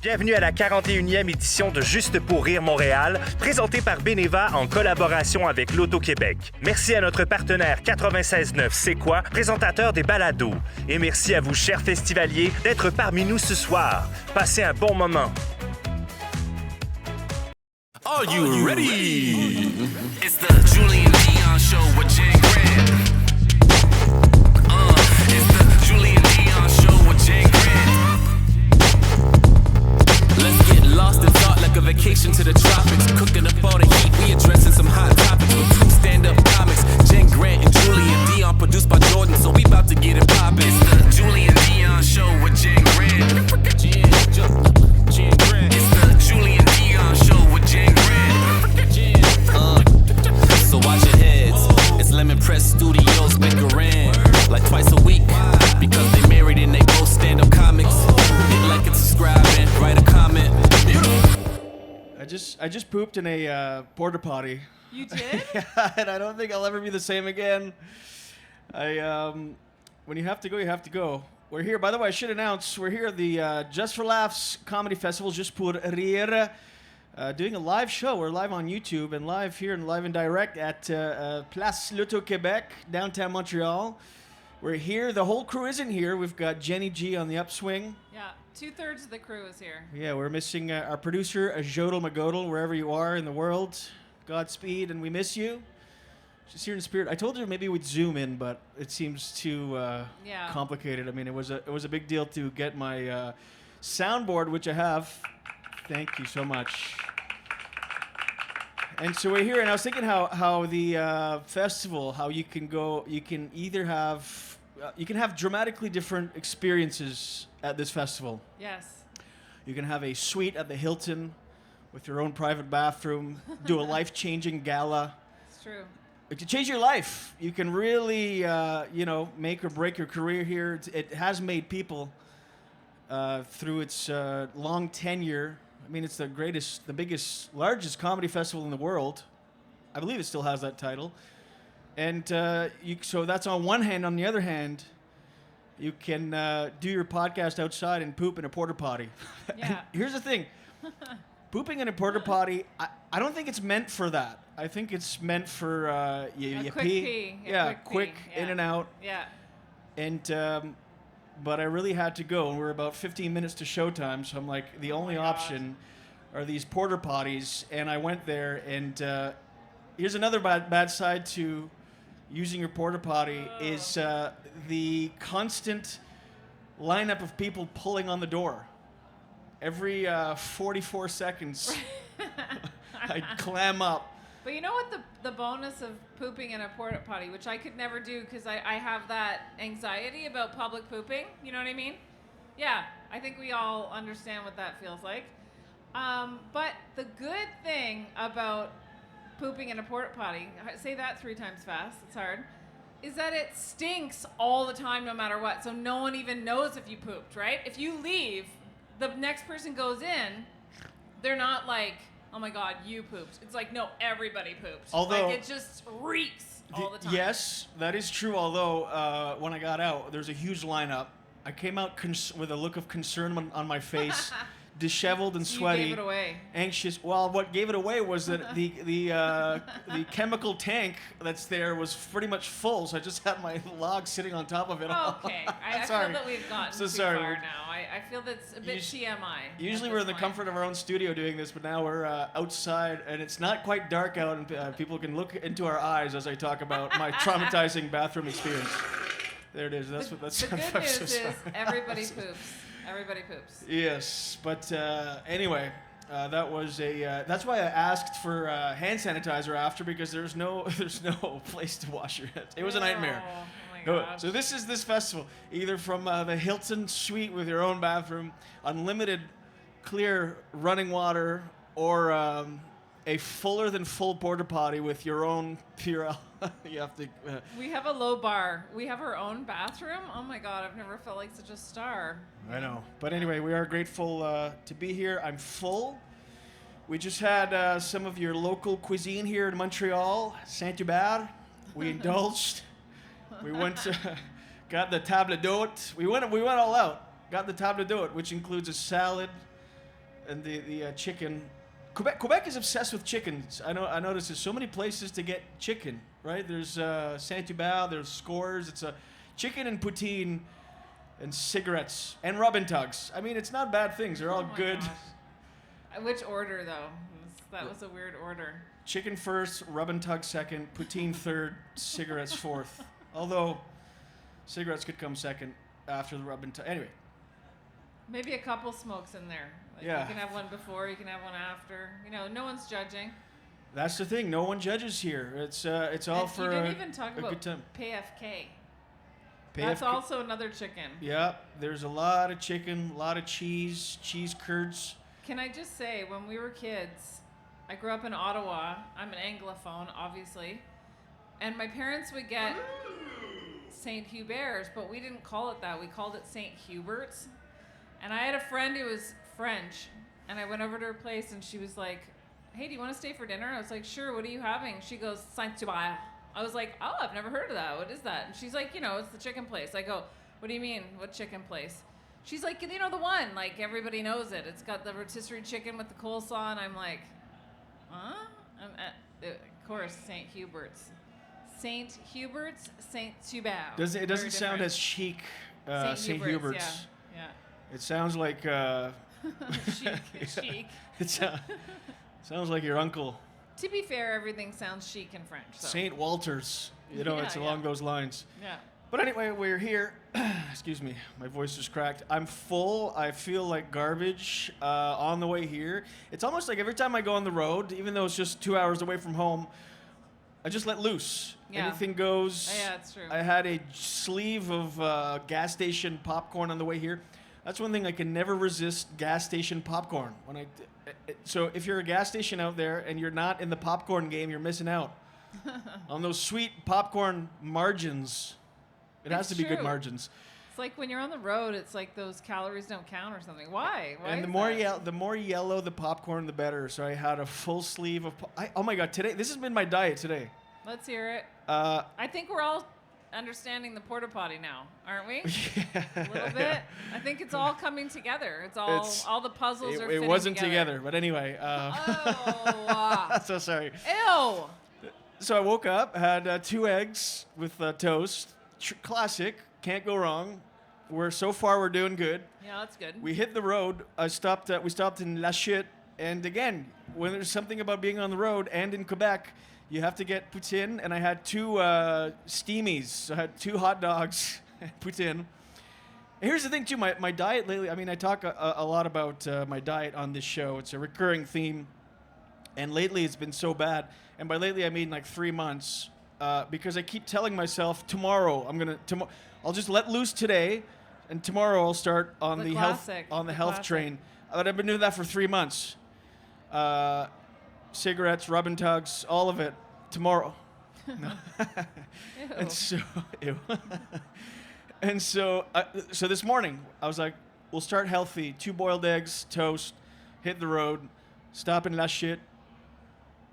Bienvenue à la 41e édition de Juste pour rire Montréal, présentée par Beneva en collaboration avec l'Auto-Québec. Merci à notre partenaire 96.9 C'est quoi, présentateur des balados. Et merci à vous, chers festivaliers, d'être parmi nous ce soir. Passez un bon moment. Are you ready? It's the Julien Dionne show with Jen Grant. It's the Julien Dionne show with Jen Grant. Let's get lost in thought like a vacation to the tropics. Cooking up all the heat, we addressing some hot topics with two stand-up comics, Jen Grant and Julien Dionne, produced by Jordan, so we about to get it poppin'. It's the Julien Dionne show with Jen Grant. Jen Grant. It's the Julien Dionne show with Jen Grant. So watch your heads. It's Lemon Press Studios bickering like twice a week because they married and they both stand-up comics. Hit like and subscribe and write a comment. I just pooped in a porta potty. You did? Yeah, and I don't think I'll ever be the same again. When you have to go, you have to go. We're here. By the way, I should announce we're here at the Just For Laughs Comedy Festival, Just Pour Rire, doing a live show. We're live on YouTube and live here and live and direct at Place l'Auto-Québec, downtown Montreal. We're here. The whole crew isn't here. We've got Jenny G on the upswing. Yeah, 2/3 of the crew is here. Yeah, we're missing our producer, Jodel Magodel, wherever you are in the world. Godspeed, and we miss you. She's here in spirit. I told her maybe we'd zoom in, but it seems too complicated. I mean, it was a big deal to get my soundboard, which I have. Thank you so much. And so we're here, and I was thinking how the festival, how you can either have, you can have dramatically different experiences at this festival. Yes. You can have a suite at the Hilton with your own private bathroom, do a life-changing gala. It's true. It can change your life. You can really, make or break your career here. It has made people through its long tenure. I mean, it's the biggest, largest comedy festival in the world. I believe it still has that title. And so that's on one hand. On the other hand, you can do your podcast outside and poop in a porta potty. Yeah. Here's the thing. Pooping in a porta potty, I don't think it's meant for that. I think it's meant for you quick pee. Quick pee. in and out. Yeah. And but I really had to go, and we're about 15 minutes to showtime, so I'm like, the only option are these porta potties, and I went there, and here's another bad side to using your porta potty is the constant lineup of people pulling on the door. Every 44 seconds, I'd clam up. But you know what the bonus of pooping in a porta potty, which I could never do because I have that anxiety about public pooping, you know what I mean? Yeah, I think we all understand what that feels like. But the good thing about pooping in a porta potty, say that 3 times fast, it's hard, is that it stinks all the time no matter what, so no one even knows if you pooped, right? If you leave, the next person goes in, they're not like, oh my God, you pooped. It's like, no, everybody pooped. Although, like, it just reeks all the time. Yes, that is true. Although, when I got out, there's a huge lineup. I came out with a look of concern on my face, disheveled and sweaty. You gave it away. Anxious. Well, what gave it away was that the chemical tank that's there was pretty much full, so I just had my log sitting on top of it. Okay, I feel that we've gotten too far now. I feel that's a bit TMI. Usually we're in the comfort of our own studio doing this, but now we're outside, and it's not quite dark out, and people can look into our eyes as I talk about my traumatizing bathroom experience. There it is. That's the what that's. The good news is everybody poops. Everybody poops. Yes, but anyway, that was a. That's why I asked for hand sanitizer after, because there's no place to wash your hands. It was a nightmare. Oh my gosh. So this is this festival, either from the Hilton suite with your own bathroom, unlimited clear running water, or a fuller than full porta potty with your own Purell. You have to. We have a low bar. We have our own bathroom. Oh my God, I've never felt like such a star. I know. But anyway, we are grateful to be here. I'm full. We just had some of your local cuisine here in Montreal, Saint-Hubert. We indulged. We went to, got the table d'hôte. We went all out. Got the table d'hôte, which includes a salad, and the chicken. Quebec is obsessed with chickens. I noticed there's so many places to get chicken. Right? There's Saint-Hubert. There's Scores. It's a chicken and poutine, and cigarettes and rub and tugs. I mean, it's not bad things. They're all Oh my good. gosh. Which order though? That was a weird order. Chicken first, rub and tug second, poutine third, cigarettes fourth. Although cigarettes could come second after the rub and tug. Anyway. Maybe a couple smokes in there. Like Yeah. You can have one before, you can have one after. You know, no one's judging. That's the thing. No one judges here. It's all And for you didn't even talk a about good time. PFK. That's PFK. also another chicken. Yeah, there's a lot of chicken, a lot of cheese curds. Can I just say, when we were kids, I grew up in Ottawa. I'm an Anglophone, obviously. And my parents would get St. Hubert's, but we didn't call it that. We called it St. Hubert's. And I had a friend who was French, and I went over to her place, and she was like, hey, do you want to stay for dinner? I was like, sure, what are you having? She goes, St. Hubert. I was like, oh, I've never heard of that. What is that? And she's like, you know, it's the chicken place. I go, what do you mean? What chicken place? She's like, you know, the one. Like, everybody knows it. It's got the rotisserie chicken with the coleslaw. And I'm like, huh? Of course, St. Hubert's. St. Hubert's, St. Hubert. It doesn't sound as chic, St. Hubert's. Yeah. It sounds like Chic. it sounds like your uncle. To be fair, everything sounds chic in French. So. St. Walter's. You know, Yeah, it's along yeah. those lines. Yeah. But anyway, we're here. Excuse me, my voice is cracked. I'm full. I feel like garbage on the way here. It's almost like every time I go on the road, even though it's just 2 hours away from home, I just let loose. Yeah. Anything goes. Oh, yeah, it's true. I had a sleeve of gas station popcorn on the way here. That's one thing I can never resist: gas station popcorn. So if you're a gas station out there and you're not in the popcorn game, you're missing out on those sweet popcorn margins. It has It's to be good true. margins. It's like when you're on the road, it's like those calories don't count or something. Why? Why And is the more that? the more yellow the popcorn, the better. So I had a full sleeve of. Oh my god! Today, this has been my diet today. Let's hear it. Uh, I think we're all understanding the porta potty now, aren't we? A little bit. I think it's all coming together. It's all the puzzles are it fitting wasn't together. but anyway. Oh. So sorry. Ew. So I woke up, had 2 eggs with toast. Classic, can't go wrong. So far we're doing good. Yeah, that's good. We hit the road. We stopped in La Chute, and again, when there's something about being on the road and in Quebec, you have to get poutine, and I had 2 steamies. So I had 2 hot dogs and poutine. Here's the thing too, my diet lately, I mean, I talk a lot about my diet on this show. It's a recurring theme, and lately it's been so bad. And by lately I mean like 3 months, because I keep telling myself tomorrow I'll just let loose today, and tomorrow I'll start on The the classic, health the health classic. train. But I've been doing that for 3 months. Cigarettes, rub and tugs, all of it tomorrow. No. Ew. And so, ew. And so this morning I was like, we'll start healthy. 2 boiled eggs, toast, hit the road, stop in La Chute.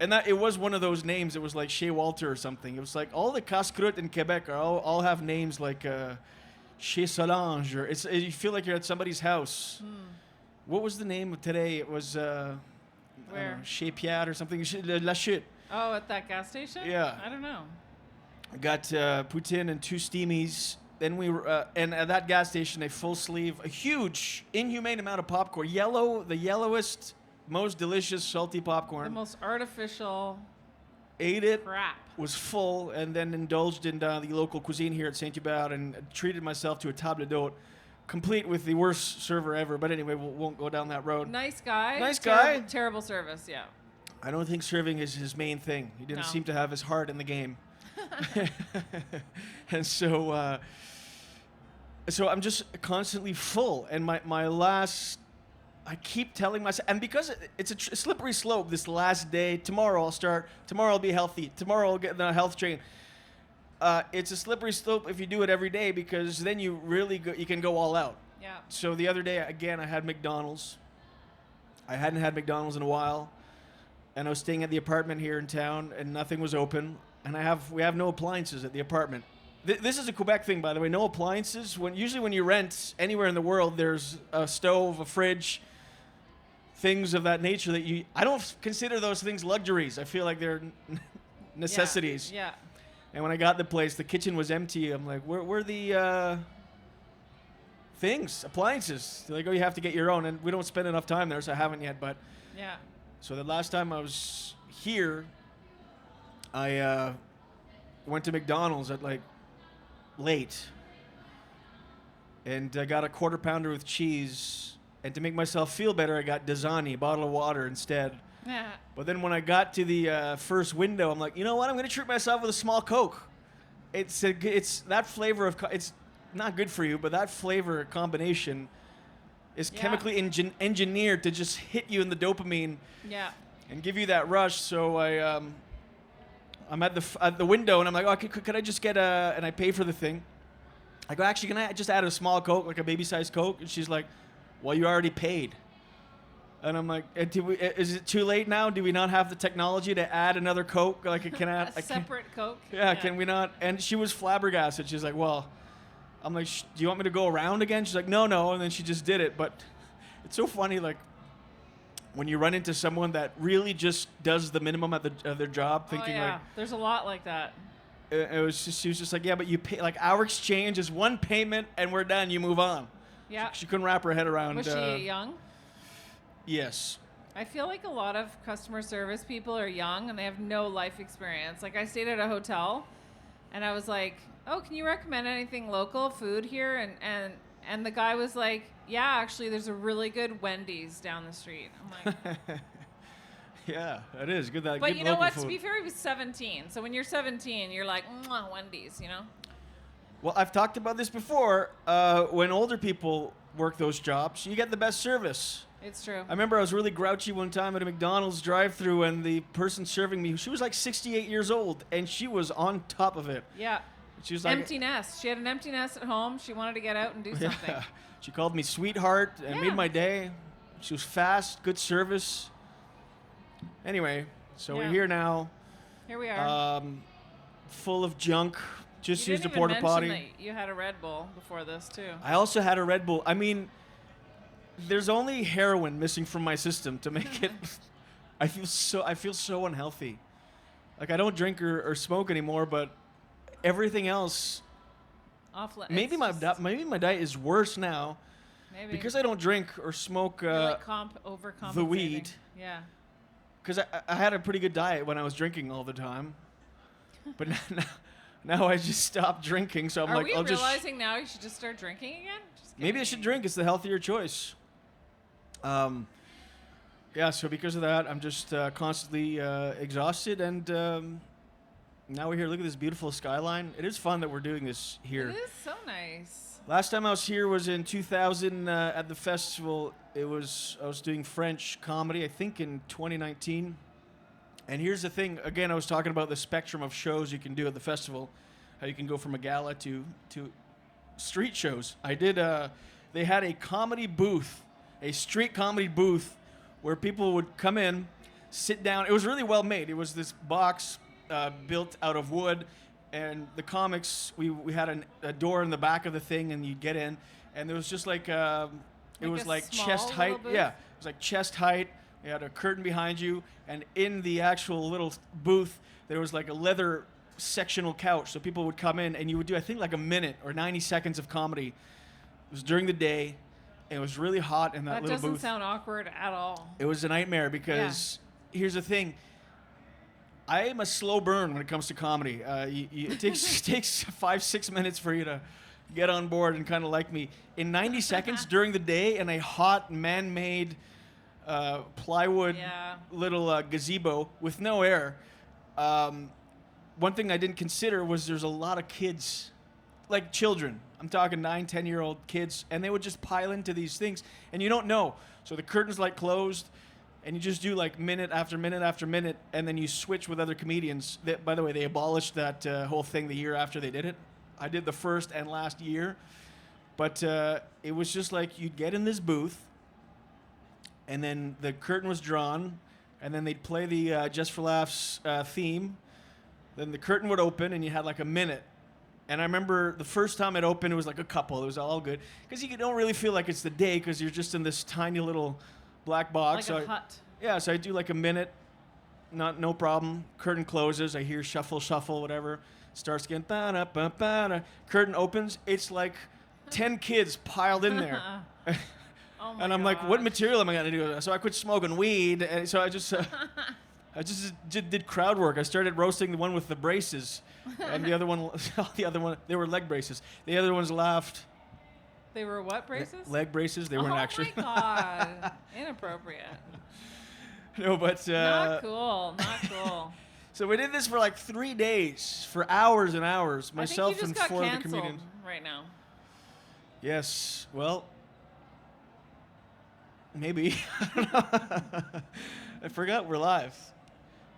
And that it was one of those names. It was like Chez Walter or something. It was like all the casse-croûtes in Quebec all have names like Chez Solange, or you feel like you're at somebody's house. What was the name of today? It was I don't know, Where? Chez Pierre or something. La Chute. Oh, at that gas station? Yeah. I don't know. I got poutine and 2 steamies. Then we were, and at that gas station, a full sleeve, a huge, inhumane amount of popcorn. The yellowest, most delicious, salty popcorn. The most artificial Ate it, crap. was full, and then indulged in the local cuisine here at Saint-Hubert and treated myself to a table d'hôte, complete with the worst server ever. But anyway, we won't go down that road. Nice guy. Nice guy. Terrible service, yeah. I don't think serving is his main thing. He didn't No. seem to have his heart in the game. And so I'm just constantly full. And my last, I keep telling myself, and because it's a slippery slope, this last day, tomorrow I'll be healthy, tomorrow I'll get the health train. It's a slippery slope if you do it every day, because then you really you can go all out. Yeah. So the other day, again, I had McDonald's. I hadn't had McDonald's in a while, and I was staying at the apartment here in town, and nothing was open, and we have no appliances at the apartment. This is a Quebec thing, by the way. No appliances. Usually when you rent anywhere in the world, there's a stove, a fridge, things of that nature that I don't consider those things luxuries. I feel like they're necessities. Yeah. And when I got the place, the kitchen was empty. I'm like, where are the things, appliances? They're like, oh, you have to get your own. And we don't spend enough time there, so I haven't yet. But Yeah. so the last time I was here, I went to McDonald's at like late. And I got a quarter pounder with cheese. And to make myself feel better, I got Dasani, a bottle of water instead. Yeah. But then when I got to the first window, I'm like, you know what? I'm going to treat myself with a small Coke. It's that flavor of it's not good for you, but that flavor combination is chemically engineered to just hit you in the dopamine and give you that rush. So I'm at the window and I'm like, oh, could I just get and I pay for the thing. I go, actually, can I just add a small Coke, like a baby-sized Coke? And she's like, well, you already paid. And I'm like, is it too late now? Do we not have the technology to add another Coke? Like, A separate Coke? Yeah, can we not? And she was flabbergasted. She's like, well, I'm like, do you want me to go around again? She's like, no. And then she just did it. But it's so funny, like, when you run into someone that really just does the minimum of their job, thinking like, there's a lot like that. It was just, she was just like, yeah, but you pay, like, our exchange is one payment and we're done. You move on. Yeah. She couldn't wrap her head around. Was she young? Yes. I feel like a lot of customer service people are young and they have no life experience. Like, I stayed at a hotel and I was like, oh, can you recommend anything local food here? And the guy was like, yeah, actually, there's a really good Wendy's down the street. I'm like, yeah, it is good. That but good you know local what? food. To be fair, he was 17. So when you're 17, you're like, Wendy's, you know? Well, I've talked about this before. When older people work those jobs, you get the best service. It's true. I remember I was really grouchy one time at a McDonald's drive-thru, and the person serving me, she was like 68 years old, and she was on top of it. Yeah. She was like, empty nest. She had an empty nest at home. She wanted to get out and do something. Yeah. She called me sweetheart and made my day. She was fast, good service. Anyway, so we're here now. Here we are. Full of junk. Just you used a didn't porta even potty. mention that you had a Red Bull before this too. I also had a Red Bull. I mean, there's only heroin missing from my system to make it. I feel so unhealthy. Like, I don't drink or smoke anymore, but everything else. Maybe my diet is worse now. Maybe. Because I don't drink or smoke overcompensating. the weed. Yeah. Because I had a pretty good diet when I was drinking all the time, but now I just stopped drinking. So I'm Are like, we I'll just. realizing now you should just start drinking again? Just Maybe I should drink. It's the healthier choice. Yeah. So because of that, I'm just constantly exhausted, and now we're here. Look at this beautiful skyline. It is fun that we're doing this here. It is so nice. Last time I was here was in 2000 at the festival. I was doing French comedy, I think in 2019. And here's the thing. Again, I was talking about the spectrum of shows you can do at the festival. How you can go from a gala to street shows. I did. They had a comedy booth, a street comedy booth, where people would come in, sit down. It was really well made. It was this box built out of wood. And the comics, we had a door in the back of the thing, and you'd get in, and there was just like it was like chest height. Yeah, it was like chest height. You had a curtain behind you, and in the actual little booth, there was like a leather sectional couch. So people would come in, and you would do, I think, like a minute or 90 seconds of comedy. It was during the day, and it was really hot in that little booth. That doesn't sound awkward at all. It was a nightmare because here's the thing. I am a slow burn when it comes to comedy. It takes 5-6 minutes for you to get on board and kind of like me. In 90 seconds during the day in a hot, man-made plywood little gazebo with no air, one thing I didn't consider was there's a lot of kids, like children. I'm talking 9, 10-year-old kids, and they would just pile into these things, and you don't know. So the curtain's like closed, and you just do like minute after minute after minute, and then you switch with other comedians. By the way, they abolished that whole thing the year after they did it. I did the first and last year. But it was just like you'd get in this booth, and then the curtain was drawn, and then they'd play the Just For Laughs theme. Then the curtain would open, and you had like a minute. And I remember the first time it opened, it was like a couple. It was all good. Because you don't really feel like it's the day because you're just in this tiny little black box. Like a so hut. Yeah, so I do like a minute, no problem. Curtain closes, I hear shuffle, whatever. Starts again, ba-da-ba-ba-da. Curtain opens, it's like 10 kids piled in there. Oh my And I'm like, what gosh. material am I gonna do? So I quit smoking weed, and so I just did crowd work. I started roasting the one with the braces, and the other one, they were leg braces. The other ones laughed. They were what braces? Leg braces. They weren't actually. Oh my god, inappropriate. No, but Not cool. Not cool. so we did this for like 3 days, for hours and hours. Myself I think you and just got 4 of the canceled comedians. right now. Yes. Well, maybe. I forgot we're live.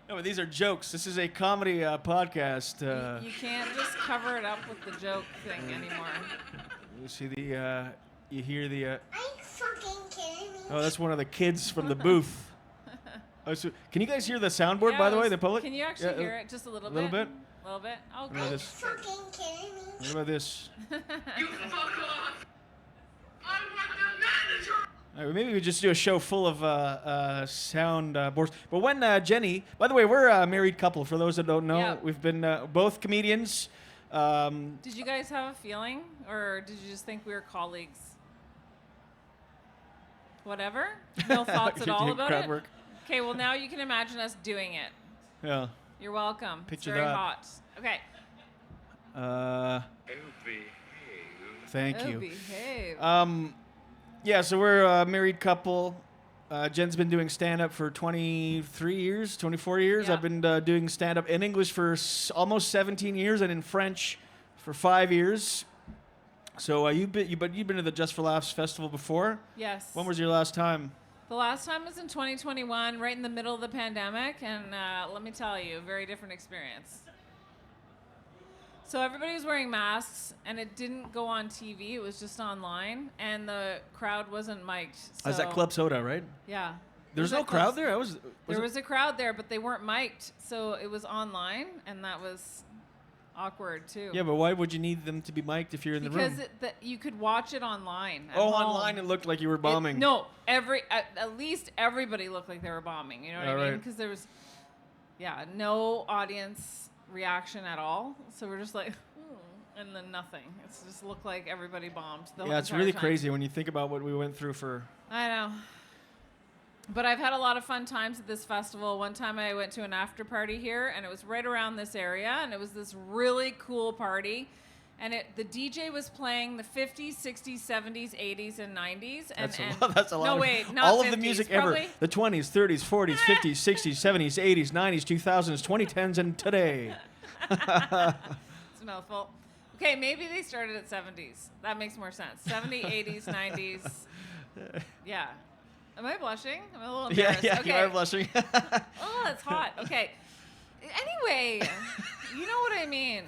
No, but these are jokes. This is a comedy podcast. You can't just cover it up with the joke thing anymore. You see the, you hear the. Are you fucking kidding me? Oh, that's one of the kids from the booth. Oh, so, can you guys hear the soundboard, by the way, the public? Can you actually Yeah, hear it just a little bit? little bit? A little bit? Oh, What good. about Are you this? fucking kidding me? What about this? You fuck off! I want the manager! Maybe we just do a show full of sound boards. But when Jenny, by the way, we're a married couple. For those that don't know, Yeah. we've been both comedians. Did you guys have a feeling, or did you just think we were colleagues? Whatever? No thoughts at all about Crowd it? work. Okay, well, now you can imagine us doing it. Yeah. You're welcome. Picture it's very that. hot. Okay. Thank Oh, you. behave. Yeah, so we're a married couple. Jen's been doing stand-up for 23 years, 24 years. Yeah. I've been doing stand-up in English for almost 17 years and in French for 5 years. So you've been to the Just For Laughs festival before? Yes. When was your last time? The last time was in 2021, right in the middle of the pandemic, and let me tell you, very different experience. So everybody was wearing masks, and it didn't go on TV. It was just online, and the crowd wasn't mic'd. So, Is that Club Soda, right? Yeah. There's It no at crowd Club- there? There was a crowd there, but they weren't mic'd, so it was online, and that was awkward too. Yeah, but why would you need them to be mic'd if you're in the room? Because you could watch it online. at Oh, home. online it looked like you were bombing. No, at least everybody looked like they were bombing. You know what I mean? Alright. Because there was, no audience reaction at all. So we're just like, and then nothing. It's just looked like everybody bombed. Yeah, it's really crazy when you think about what we went through for... I know. But I've had a lot of fun times at this festival. One time I went to an after party here, and it was right around this area, and it was this really cool party. And the DJ was playing the 50s, 60s, 70s, 80s, and 90s. And, That's a lot. No, of, wait, not all 50s, of the music probably. ever. The 20s, 30s, 40s, 50s, 60s, 70s, 80s, 90s, 2000s, 2010s, and today. It's a mouthful. Okay, maybe they started at 70s. That makes more sense. 70s, 80s, 90s. Yeah. Am I blushing? I'm a little embarrassed. Yeah, okay. you are blushing. Oh, that's hot. Okay. Anyway, you know what I mean.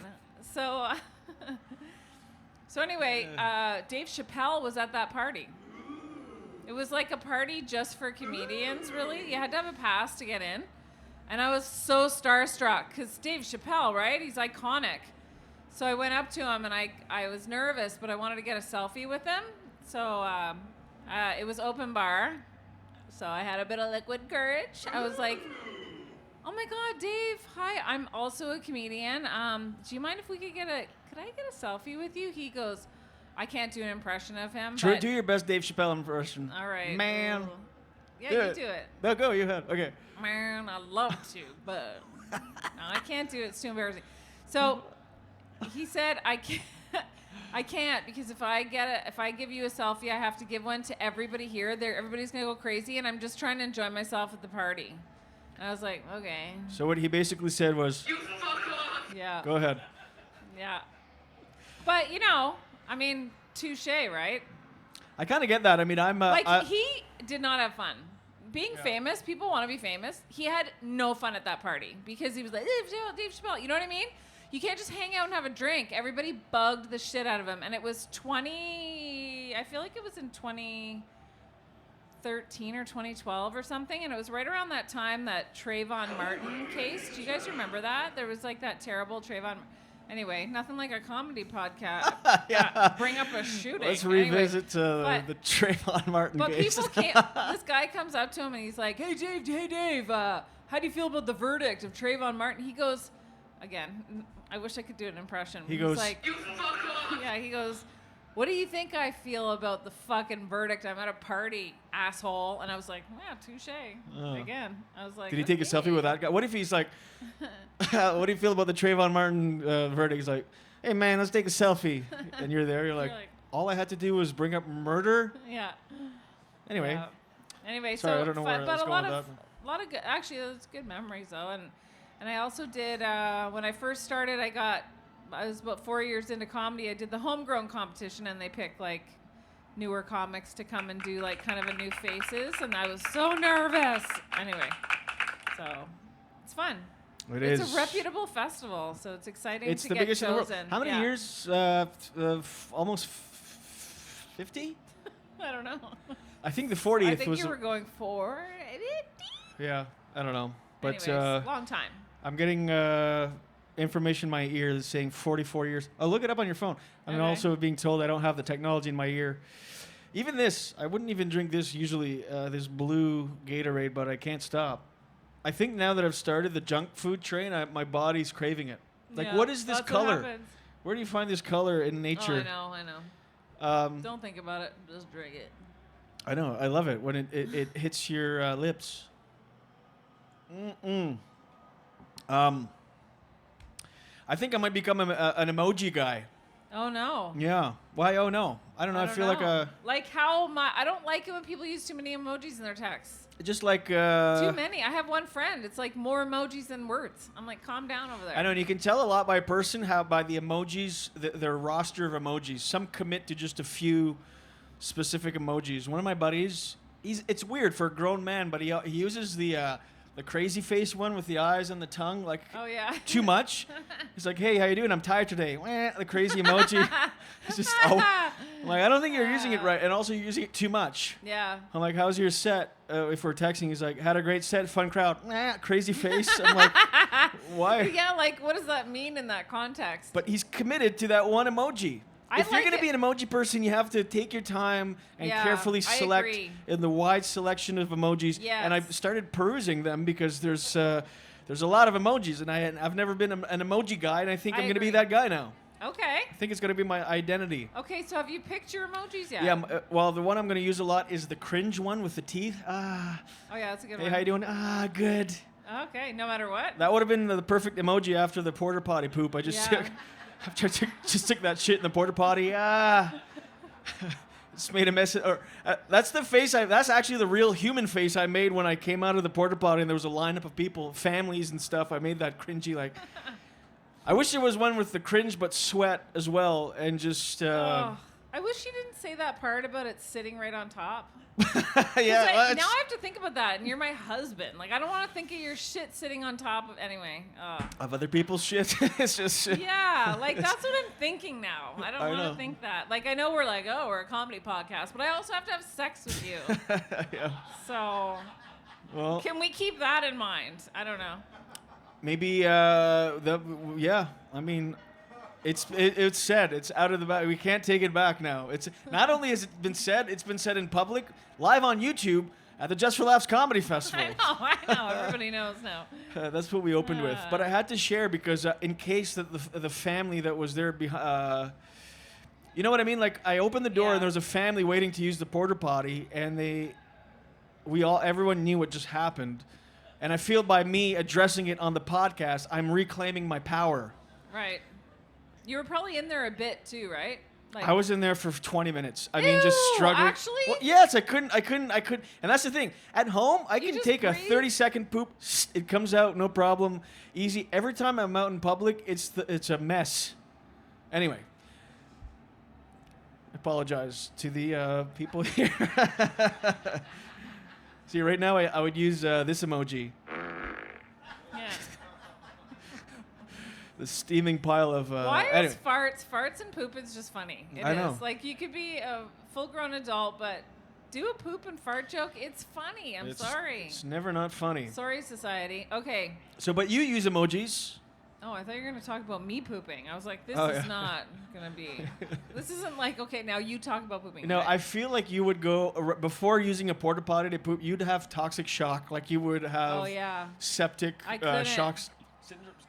So, anyway, Dave Chappelle was at that party. It was like a party just for comedians, really. You had to have a pass to get in. And I was so starstruck because Dave Chappelle, right? He's iconic. So I went up to him and I was nervous, but I wanted to get a selfie with him. So it was open bar. So I had a bit of liquid courage. I was like, oh my God, Dave, hi, I'm also a comedian. Do you mind if could I get a selfie with you? He goes, I can't do an impression of him. But Do your best Dave Chappelle impression. all right. Man. Ooh. Yeah, Do you it. do it. No, go, you had. Okay. Man, I'd love to, but no, I can't do it. It's too embarrassing. So he said, I can't because if I give you a selfie, I have to give one to everybody here. Everybody's gonna go crazy, and I'm just trying to enjoy myself at the party. And I was like, okay, So what he basically said was, You fuck off! yeah, go ahead. yeah. But touche, right? I kind of get that. I mean, I'm... He did not have fun. Being famous, people want to be famous. He had no fun at that party because he was like, Dave Chappelle. You know what I mean? You can't just hang out and have a drink. Everybody bugged the shit out of him. And it was I feel like it was in 2013 or 2012 or something. And it was right around that time, that Trayvon Martin case. Do you guys remember that? There was like that terrible Trayvon. Anyway, nothing like a comedy podcast. Yeah. Bring up a shooting. Let's Anyway, revisit but- the Trayvon Martin But case. people can't. This guy comes up to him and he's like, "Hey Dave, how do you feel about the verdict of Trayvon Martin?" He goes, again, I wish I could do an impression. He He's goes, like, You fuck off! yeah, he goes, "What do you think I feel about the fucking verdict? I'm at a party, asshole." And I was like, "Yeah, touche." Oh. Again, I was like, Did he take a okay. selfie with that guy? What if he's like, what do you feel about the Trayvon Martin verdict? He's like, hey man, let's take a selfie. And you're there, you're like, like- all I had to do was bring up murder? Yeah. Anyway. Yeah. Anyway, Sorry, so I don't know where I but was a going lot with of good. Actually, those good memories though, and I also did when I first started. I was about 4 years into comedy. I did the homegrown competition, and they picked like newer comics to come and do like kind of a new faces, and I was so nervous. Anyway, so it's fun. It's a reputable festival, so it's exciting It's to the get biggest in the world. chosen. How many Yeah. years? Almost 50? I don't know. I think the 40th I think was. you were going for. Yeah, I don't know. But Anyways, long time. I'm getting information in my ear that's saying 44 years. Oh, look it up on your phone. I'm Okay. also being told I don't have the technology in my ear. Even this, I wouldn't even drink this usually, this blue Gatorade, but I can't stop. I think now that I've started the junk food train, my body's craving it. Like, Yeah, what is this that's what color? happens. Where do you find this color in nature? Oh, I know. Don't think about it. Just drink it. I know. I love it when it hits your lips. I think I might become an emoji guy. Oh no. Yeah. Why? Oh no. I don't know. I feel like I don't like it when people use too many emojis in their texts. just like Too many. I have one friend. It's like more emojis than words. I'm like, calm down over there. I know, and you can tell a lot by person how by the emojis, their roster of emojis. Some commit to just a few specific emojis. One of my buddies, it's weird for a grown man, but he uses the crazy face one with the eyes and the tongue, like Oh yeah. too much. He's like, hey, how you doing? I'm tired today. Wah, the crazy emoji. It's just, I'm like, I don't think you're using it right, and also you're using it too much. Yeah. I'm like, how's your set? If we're texting, he's like, had a great set, fun crowd. Wah, crazy face. I'm like, why? Yeah, like what does that mean in that context? But he's committed to that one emoji. I If you're like going to it. be an emoji person, you have to take your time and Yeah, carefully I select agree. in the wide selection of emojis. Yes. And I've started perusing them because there's a lot of emojis, and I've never been an emoji guy, and I think I I'm going to be agree. that guy now. Okay. I think it's going to be my identity. Okay, so have you picked your emojis yet? Yeah. Well, the one I'm going to use a lot is the cringe one with the teeth. Ah. Oh yeah, that's a good Hey, one. how you doing? Ah, good. Okay, no matter what. That would have been the perfect emoji after the porta potty poop. I just Yeah. just took that shit in the porta potty. Just made a mess. That's the face. That's actually the real human face I made when I came out of the porta potty and there was a lineup of people, families and stuff. I made that cringy like. I wish there was one with the cringe but sweat as well and just. Oh, I wish you didn't say that part about it sitting right on top. Yeah. Now I have to think about that, and you're my husband. Like, I don't want to think of your shit sitting on top of. Anyway. Of other people's shit. It's just. Yeah, like that's what I'm thinking now. I don't I want know. to think that. Like, I know we're like, oh, we're a comedy podcast, but I also have to have sex with you. Yeah. So, Well. can we keep that in mind? I don't know. Maybe yeah. I mean, it's said. It's out of the bag. We can't take it back now. It's not only has it been said, it's been said in public, live on YouTube at the Just For Laughs Comedy Festival. I know. Everybody knows now. That's what we opened with. But I had to share because in case that the family that was there behind. You know what I mean? Like I opened the door Yeah. and there was a family waiting to use the porta potty, and everyone knew what just happened. And I feel by me addressing it on the podcast, I'm reclaiming my power. Right. You were probably in there a bit too, right? Like, I was in there for 20 minutes. I mean, just Ew, struggling. actually? Well, yes, I couldn't. And that's the thing. At home, I can just take a breathe? 30-second poop. It comes out, no problem. Easy. Every time I'm out in public, it's a mess. Anyway. I apologize to the people here. See, right now, I would use this emoji. Yeah. The steaming pile of... Why anyway. is farts and poop is just funny. It I is. know. Like, you could be a full-grown adult, but do a poop and fart joke. It's funny. I'm sorry. It's never not funny. Sorry, society. Okay. So, but you use emojis. Oh, I thought you were going to talk about me pooping. I was like, this Oh, is yeah. not going to be. This isn't like, okay, now you talk about pooping. No, Right. I feel like you would go before using a porta potty to poop. You'd have toxic shock, like you would have Oh, yeah. septic I couldn't. shocks.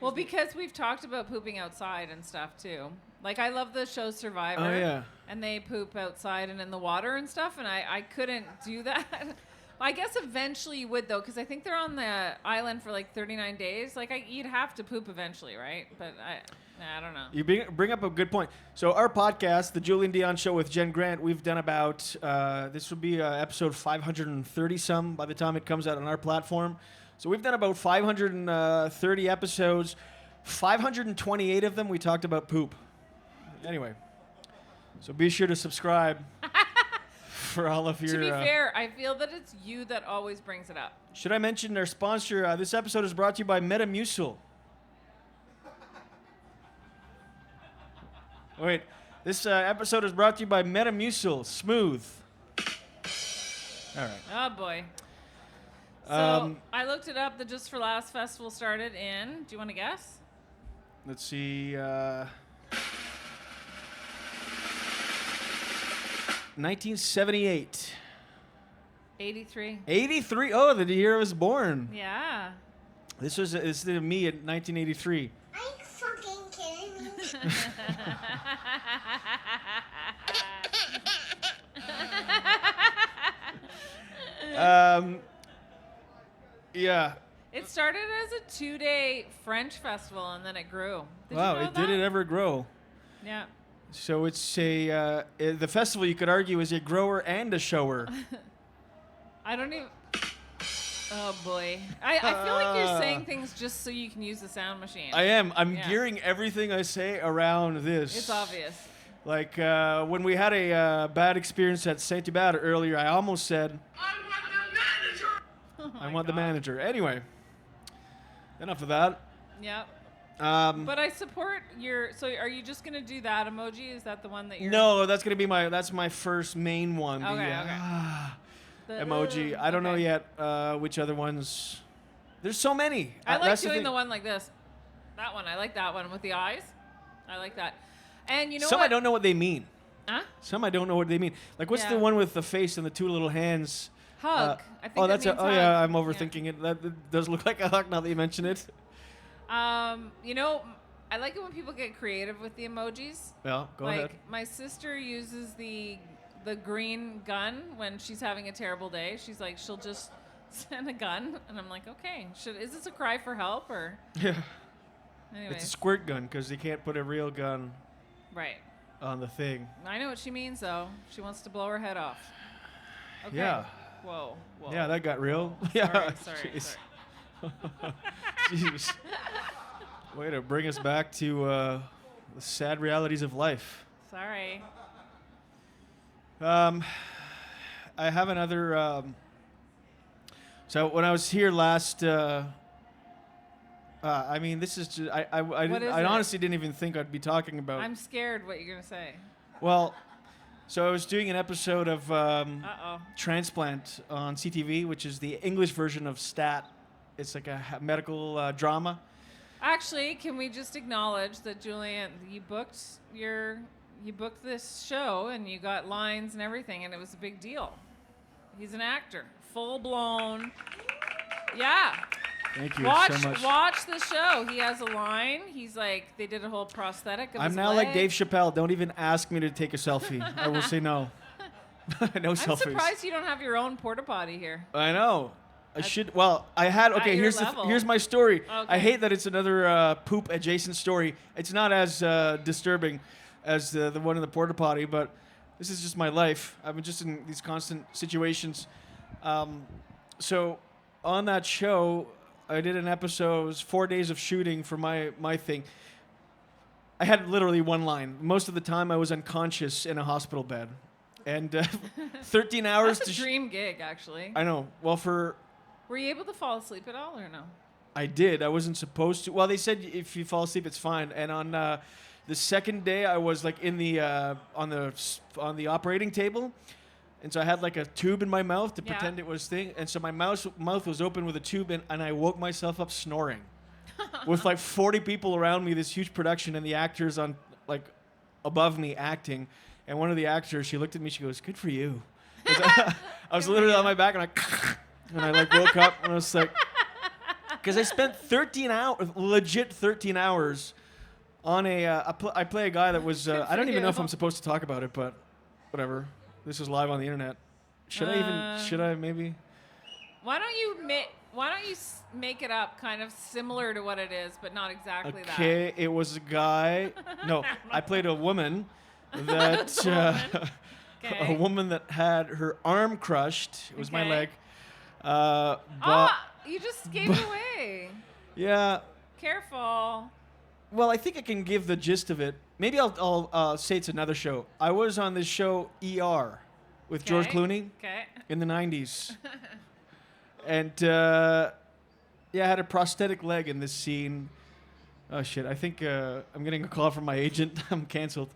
Well, because we've talked about pooping outside and stuff too. Like I love the show Survivor. Oh, yeah. And they poop outside and in the water and stuff, and I couldn't do that. I guess eventually you would though, because I think they're on the island for like 39 days. Like you'd have to poop eventually, right? But I don't know. You bring up a good point. So our podcast, the Julien Dionne Show with Jen Grant, we've done about this would be episode 530 some by the time it comes out on our platform. So we've done about 530 episodes. 528 of them we talked about poop. Anyway, so be sure to subscribe for all of your. To be fair, I feel that it's you that always brings it up. Should I mention our sponsor? This episode is brought to you by Metamucil. Wait, this episode is brought to you by Metamucil. Smooth. All right. Oh boy. So I looked it up. The Just For Laughs festival started in. Do you want to guess? Let's see. 1978. 83. 83. Oh, the year I was born. Yeah. This is me in 1983. Are you fucking kidding me? Yeah. It started as a 2-day French festival and then it grew. Did Wow, you know did that? it ever grow? Yeah. So it's the festival, you could argue, is a grower and a shower. I don't even. Oh boy. I feel like you're saying things just so you can use the sound machine. I am. I'm Yeah. gearing everything I say around this. It's obvious. Like when we had a bad experience at Saint Hubert earlier, I almost said, I want the manager. Oh I my want the God. manager. Anyway, enough of that. Yep. Um, But I support your. So are you just gonna do that emoji? Is that the one that you're? no, that's gonna be that's my first main one. Okay, the, okay. The, emoji. I don't know okay. yet which other ones. There's so many. I like That's doing thing. the one like this. That one. I like that one with the eyes. I like that. And you know Some what? I don't know what they mean. Huh? Some I don't know what they mean. Like what's Yeah. the one with the face and the two little hands? Hug. I think oh, that that's means hug. yeah. I'm overthinking it. That does look like a hug now that you mention it. You know, I like it when people get creative with the emojis. Well, go like ahead. my sister uses the green gun when she's having a terrible day. She's like, she'll just send a gun, and I'm like, okay, is this a cry for help or? Yeah. Anyways, It's a squirt gun because they can't put a real gun right. on the thing. I know what she means though. She wants to blow her head off. Okay. Yeah. Whoa. Whoa. Yeah, that got real. Sorry, yeah. sorry, Jeez. sorry. Jeez. Way to bring us back to the sad realities of life. Sorry. I have another. So when I was here last, I mean, this is just I What is I it? honestly didn't even think I'd be talking about. I'm scared what you're gonna say. Well, so I was doing an episode of Uh-oh. Transplant on CTV, which is the English version of Stat. It's like a medical drama. Actually, can we just acknowledge that Julien, you booked this show and you got lines and everything, and it was a big deal. He's an actor, full blown. Yeah. Thank you Watch so much. watch the show. He has a line. He's like, they did a whole prosthetic of I'm his now leg. like Dave Chappelle. Don't even ask me to take a selfie. I will say no. No I'm selfies. surprised you don't have your own porta potty here. I know. I should. Well, I had. Okay, your here's level. here's my story. Okay. I hate that it's another poop adjacent story. It's not as disturbing as the one in the porta potty, but this is just my life. I've been just in these constant situations. So on that show, I did an episode. It was 4 days of shooting for my thing. I had literally one line. Most of the time, I was unconscious in a hospital bed, and 13 hours That's a to. dream gig, actually. I know. Well, Were you able to fall asleep at all or no? I did. I wasn't supposed to. Well, they said if you fall asleep, it's fine. And on the second day, I was like in the on the operating table, and so I had like a tube in my mouth to Yeah. pretend it was thing. And so my mouth was open with a tube, and I woke myself up snoring. with like 40 people around me, this huge production, and the actors on like above me acting. And one of the actors, she looked at me, she goes, "Good for you." I was literally on my back, and I like woke up, and I was like, because I spent 13 hours, legit 13 hours, on I play a guy that was, I don't even know if I'm supposed to talk about it, but whatever. This is live on the internet. Should I maybe? Why don't you make it up kind of similar to what it is, but not exactly that? Okay, it was a guy. No, I played a woman that a woman that had her arm crushed. It was my leg. You just gave it away. Yeah. Careful. Well, I think I can give the gist of it. Maybe I'll say it's another show. I was on this show ER with George Clooney in the 90s. And I had a prosthetic leg in this scene. Oh, shit. I think I'm getting a call from my agent. I'm canceled.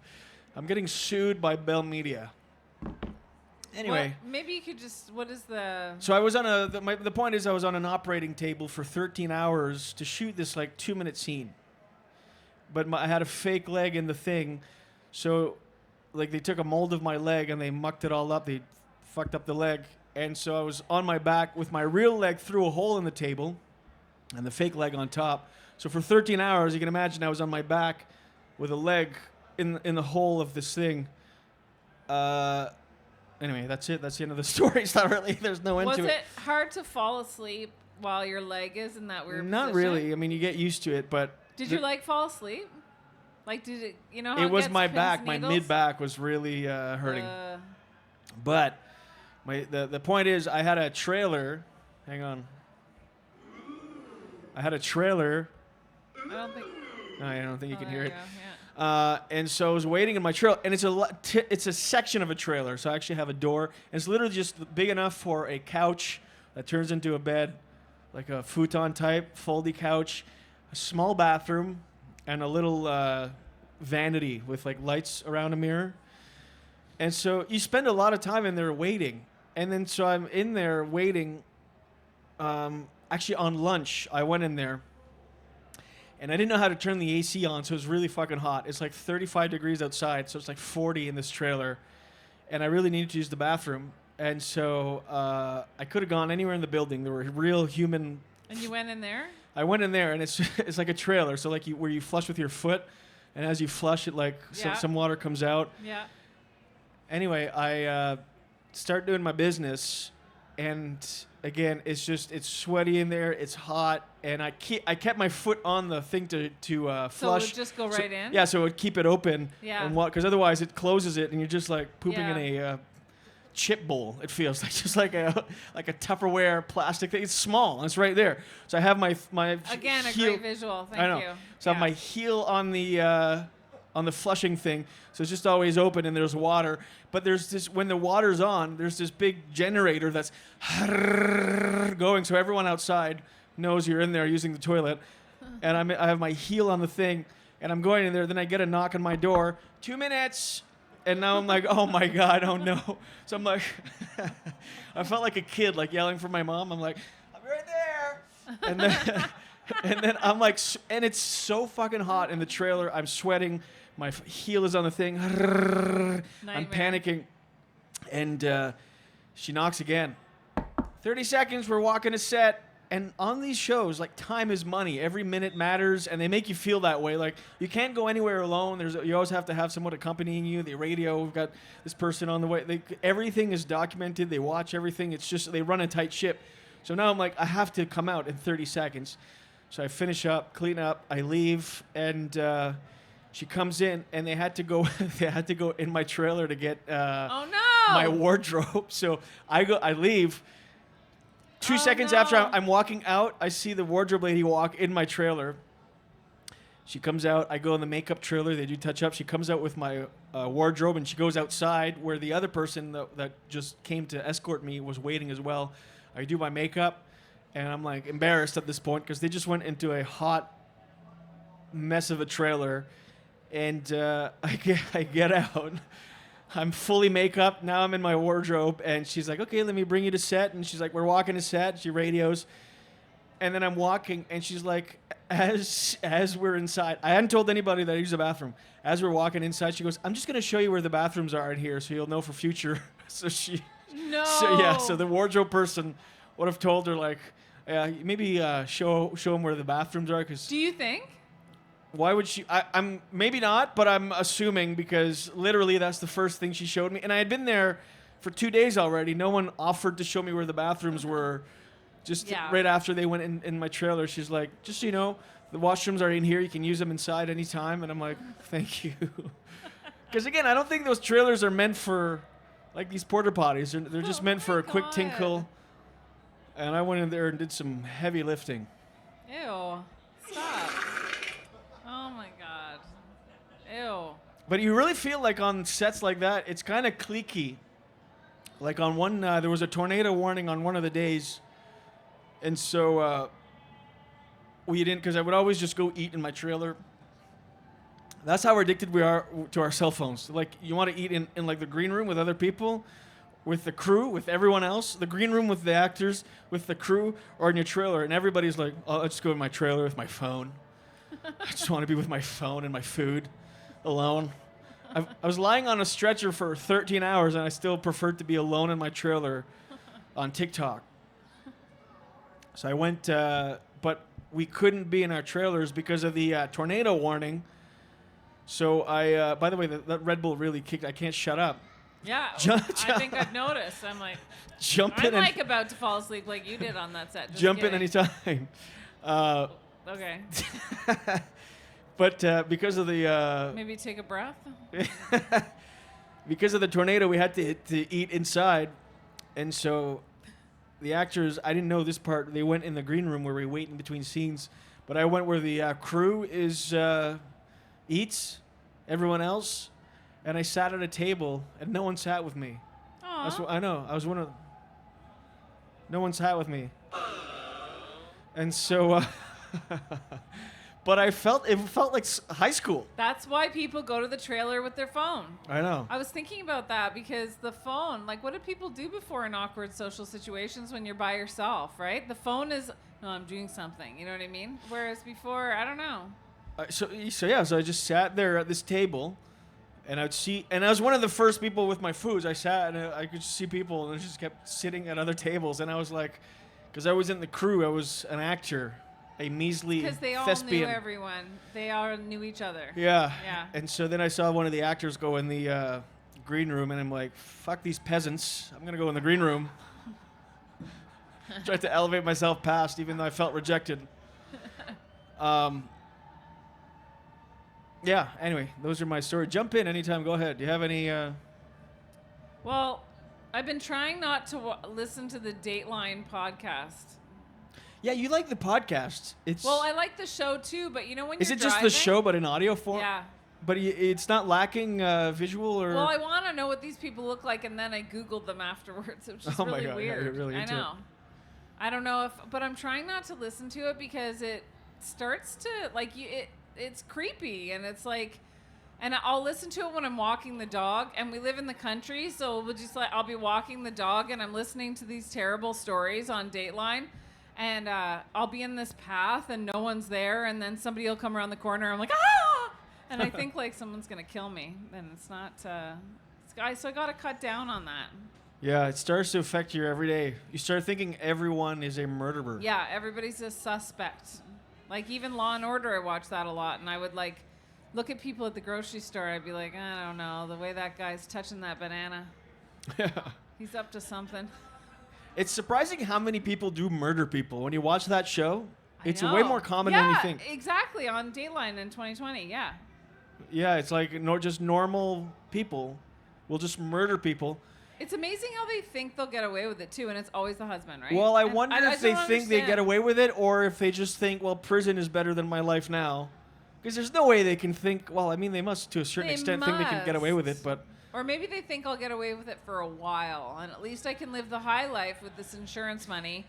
I'm getting sued by Bell Media. Anyway. Well, maybe you could just, what is the... So I was on the point is I was on an operating table for 13 hours to shoot this like 2-minute scene. But I had a fake leg in the thing. So like they took a mold of my leg and they mucked it all up. They fucked up the leg. And so I was on my back with my real leg through a hole in the table and the fake leg on top. So for 13 hours, you can imagine I was on my back with a leg in the hole of this thing. Anyway, that's it. That's the end of the story. It's not really, there's no end to it. Was it hard to fall asleep while your leg is in that weird Not position? really. I mean, you get used to it, but... Did your leg fall asleep? Like, did it, you know how it was gets my pins, back. My needles? mid-back was really hurting. But the point is, I had a trailer. Hang on. I had a trailer. I don't think... No, I don't think you can hear there it. you go, yeah. And so I was waiting in my trailer, and it's a section of a trailer, so I actually have a door, and it's literally just big enough for a couch that turns into a bed, like a futon type, foldy couch, a small bathroom, and a little vanity with like lights around a mirror. And so you spend a lot of time in there waiting, and then so I'm in there waiting. Actually, on lunch, I went in there. And I didn't know how to turn the AC on, so it was really fucking hot. It's like 35 degrees outside, so it's like 40 in this trailer. And I really needed to use the bathroom. And so I could have gone anywhere in the building. There were real human... And you went in there? I went in there, and it's like a trailer. So like where you flush with your foot, and as you flush it, like some water comes out. Yeah. Anyway, I start doing my business, and again, it's sweaty in there. It's hot, and I kept my foot on the thing to flush. So it would just go right in? Yeah, so it would keep it open. Yeah. And because otherwise it closes it, and you're just like pooping in Yeah. a chip bowl. It feels like just like a Tupperware plastic thing. It's small, and it's right there. So I have my Again, heel, a great visual. Thank I know. you. So I have my heel on the flushing thing, so it's just always open and there's water. But there's this, when the water's on, there's this big generator that's going, so everyone outside knows you're in there using the toilet. And I have my heel on the thing, and I'm going in there. Then I get a knock on my door. 2 minutes. And now I'm like, oh my God, oh no. So I'm like, I felt like a kid, like yelling for my mom. I'm like, I'm right there. And then I'm like, and it's so fucking hot in the trailer. I'm sweating. My heel is on the thing. I'm panicking. And she knocks again. 30 seconds, we're walking a set. And on these shows, like, time is money. Every minute matters, and they make you feel that way. Like, you can't go anywhere alone. You always have to have someone accompanying you. The radio, we've got this person on the way. Everything is documented. They watch everything. It's just, they run a tight ship. So now I'm like, I have to come out in 30 seconds. So I finish up, clean up, I leave, and she comes in, and they had to go in my trailer to get my wardrobe. So I leave. 2 seconds after I'm walking out, I see the wardrobe lady walk in my trailer. She comes out. I go in the makeup trailer. They do touch up. She comes out with my wardrobe, and she goes outside where the other person that just came to escort me was waiting as well. I do my makeup, and I'm like embarrassed at this point because they just went into a hot mess of a trailer, and I get out. I'm fully makeup. Now I'm in my wardrobe, and she's like, okay, let me bring you to set. And she's like, we're walking to set. She radios. And then I'm walking, and she's like, as we're inside, I hadn't told anybody that I use the bathroom. As we're walking inside, she goes, I'm just going to show you where the bathrooms are in here so you'll know for future. So so the wardrobe person would have told her, like, maybe show them where the bathrooms are. Cause Do you think? why would she? I'm maybe not, but I'm assuming because literally that's the first thing she showed me. And I had been there for 2 days already. No one offered to show me where the bathrooms were. Just right after they went in my trailer, she's like, just so you know, the washrooms are in here. You can use them inside anytime. And I'm like, thank you. Because again, I don't think those trailers are meant for like these porta potties. They're just meant for a quick tinkle. And I went in there and did some heavy lifting. Ew. Stop. Oh my God. Ew. But you really feel like on sets like that, it's kind of cliquey. Like on one, there was a tornado warning on one of the days. And so we didn't, because I would always just go eat in my trailer. That's how addicted we are to our cell phones. Like, you want to eat in like the green room with other people, with the crew, with everyone else, the green room with the actors, with the crew, or in your trailer. And everybody's like, oh, let's go in my trailer with my phone. I just want to be with my phone and my food alone. I was lying on a stretcher for 13 hours, and I still preferred to be alone in my trailer on TikTok. So I went, but we couldn't be in our trailers because of the tornado warning. So I, by the way, that Red Bull really kicked. I can't shut up. Yeah, I think I've noticed. I'm like, I'm like about to fall asleep like you did on that set. Just jump kidding. in anytime. Okay. But because of the maybe take a breath. because of the tornado, we had to eat inside, and so the actors, I didn't know this part. They went in the green room where we wait in between scenes, but I went where the crew eats, everyone else, and I sat at a table, and no one sat with me. Aww. I know. I was one of. No one sat with me, and so. But it felt like high school. That's why people go to the trailer with their phone. I know. I was thinking about that because the phone, like, what do people do before in awkward social situations when you're by yourself, right? The phone is, no, I'm doing something. You know what I mean? Whereas before, I don't know. So I just sat there at this table, and I'd see, and I was one of the first people with my foods. I sat and I could see people, and I just kept sitting at other tables, and I was like, because I was in the crew, I was an actor. A measly thespian. Because they all knew everyone. They all knew each other. Yeah. Yeah. And so then I saw one of the actors go in the green room, and I'm like, fuck these peasants. I'm going to go in the green room. Tried to elevate myself past, even though I felt rejected. Yeah, anyway, those are my stories. Jump in anytime. Go ahead. Do you have any... Well, I've been trying not to listen to the Dateline podcast. Yeah, you like the podcast. Well, I like the show too, but you know when you're driving... Is it just the show but in audio form? Yeah. But it's not lacking visual or... Well, I want to know what these people look like, and then I Googled them afterwards. It was just really weird. Yeah, you're really into I know. I don't know if... But I'm trying not to listen to it because it starts to... Like, it's creepy, and it's like... And I'll listen to it when I'm walking the dog, and we live in the country, so we'll just I'll be walking the dog, and I'm listening to these terrible stories on Dateline. And I'll be in this path and no one's there, and then somebody will come around the corner. I'm like, ah! And I think like someone's gonna kill me, and it's not. So I gotta cut down on that. Yeah, it starts to affect your everyday. You start thinking everyone is a murderer. Yeah, everybody's a suspect. Like even Law and Order, I watch that a lot, and I would like look at people at the grocery store. I'd be like, I don't know, the way that guy's touching that banana. Yeah. He's up to something. It's surprising how many people do murder people. When you watch that show, it's I know. way more common than you think. Yeah, exactly. On Dateline in 2020, yeah. Yeah, it's like just normal people will just murder people. It's amazing how they think they'll get away with it, too, and it's always the husband, right? Well, I And wonder if they think they get away with it, or if they just think, well, prison is better than my life now. Because there's no way they can think, well, I mean, they must, to a certain extent, think they can get away with it, but... Or maybe they think I'll get away with it for a while, and at least I can live the high life with this insurance money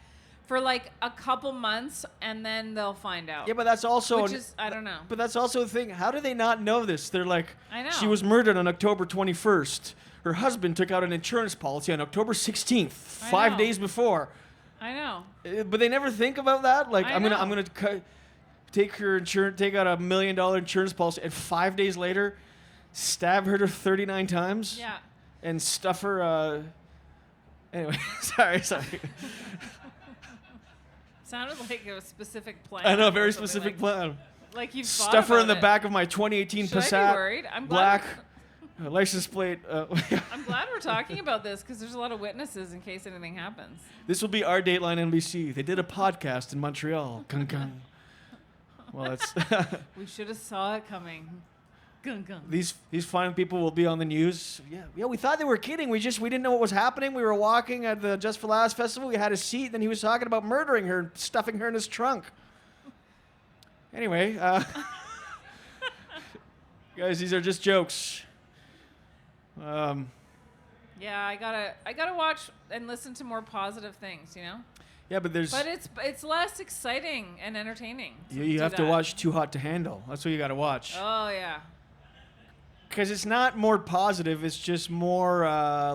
for like a couple months, and then they'll find out. Yeah, but that's also... Which is, I don't know. But that's also the thing. How do they not know this? They're like, I know. She was murdered on October 21st. Her husband took out an insurance policy on October 16th, 5 days before. I know. But they never think about that. Like, I I'm know. gonna take her insurance, take out $1 million insurance policy, and 5 days later, stab her to 39 times. Yeah. And stuff her. Anyway, sorry. Sounded like a specific plan. I know, a or very something specific like, plan. Like you've Stuff her in the thought about back of my 2018 Should I be Passat. worried? I'm Black. glad License plate. I'm glad we're talking about this because there's a lot of witnesses in case anything happens. This will be our Dateline NBC. They did a podcast in Montreal. Gung gung. Well, that's We should have saw it coming. Gung gung. these fine people will be on the news. Yeah. We thought they were kidding. We didn't know what was happening. We were walking at the Just For Laughs festival. We had a seat, and he was talking about murdering her, stuffing her in his trunk. Anyway, guys, these are just jokes. Yeah, I gotta watch and listen to more positive things, you know. Yeah, but there's. But it's less exciting and entertaining. You have to watch Too Hot to Handle. That's what you got to watch. Oh yeah. Because it's not more positive. It's just more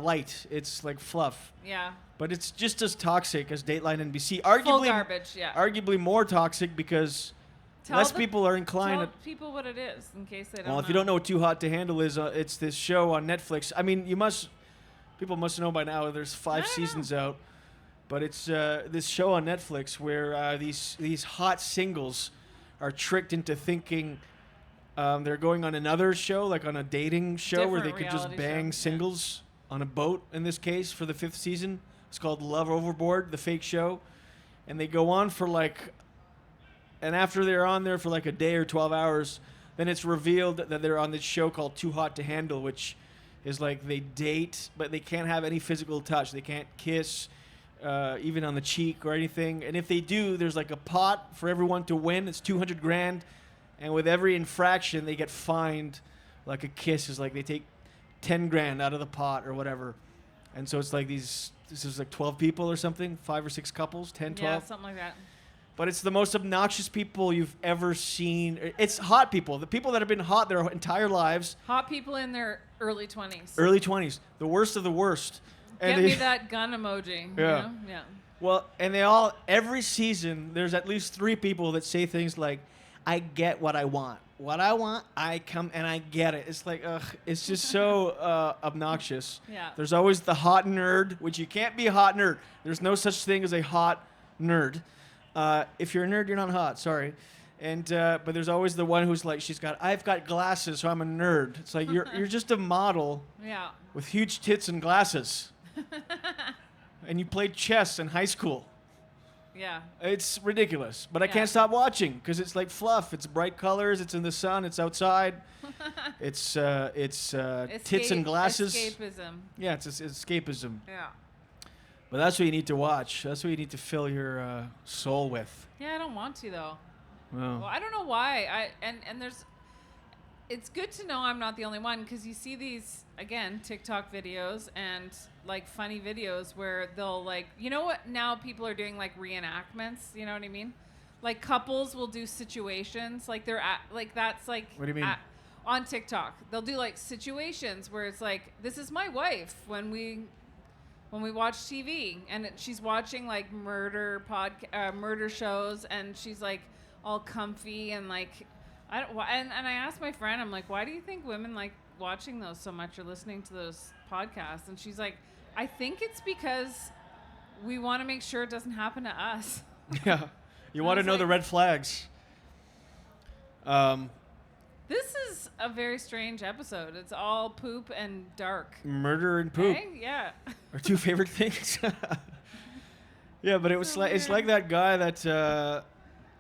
light. It's like fluff. Yeah. But it's just as toxic as Dateline NBC. Full Arguably, garbage. Yeah. arguably more toxic because Tell less the- people are inclined. Tell people what it is in case they don't. Well, if you don't know what Too Hot to Handle is, it's this show on Netflix. I mean, people must know by now. There's 5 seasons out, but it's this show on Netflix where these hot singles are tricked into thinking they're going on another show, like on a dating show where they Different could just reality bang show, yeah. singles on a boat. In this case, for the 5th season, it's called Love Overboard, the fake show, and they go on for and after they're on there for like a day or 12 hours, then it's revealed that they're on this show called Too Hot to Handle, which is like they date, but they can't have any physical touch. They can't kiss, even on the cheek or anything. And if they do, there's like a pot for everyone to win. It's $200,000, and with every infraction, they get fined. Like a kiss is like they take $10,000 out of the pot or whatever. And so it's like this is like 12 people or something, 5 or 6 couples, 10, 12. Yeah, something like that. But it's the most obnoxious people you've ever seen. It's hot people. The people that have been hot their entire lives. Hot people in their early 20s. Early 20s. The worst of the worst. Get And me that gun emoji. You Yeah. know? Yeah. Well, and every season, there's at least 3 people that say things like, I get what I want. What I want, I come and I get it. It's like, ugh, it's just so obnoxious. Yeah. There's always the hot nerd, which you can't be a hot nerd. There's no such thing as a hot nerd. If you're a nerd, you're not hot. Sorry. And but there's always the one who's like, I've got glasses, so I'm a nerd. It's like you're just a model Yeah. with huge tits and glasses, and you played chess in high school. Yeah. It's ridiculous, but I Yeah. can't stop watching because it's like fluff. It's bright colors. It's in the sun. It's outside. It's tits and glasses. Escapism. Yeah, it's escapism. Yeah. But that's what you need to watch. That's what you need to fill your soul with. Yeah, I don't want to though. Well, Well, I don't know why. And there's. It's good to know I'm not the only one because you see these again TikTok videos and like funny videos where they'll like what now people are doing like reenactments. You know what I mean? Like couples will do situations like they're at like that's like. What do you mean? On TikTok, they'll do like situations where it's like this is my wife when we watch TV and she's watching like murder shows and she's like all comfy and like I don't and I asked my friend, I'm like, why do you think women like watching those so much or listening to those podcasts? And she's like, I think it's because we want to make sure it doesn't happen to us. yeah. You want to was know the like- red flags. This is a very strange episode. It's all poop and dark. Murder and poop Okay? Yeah. are 2 favorite things. Yeah, but it's So like weird. that guy that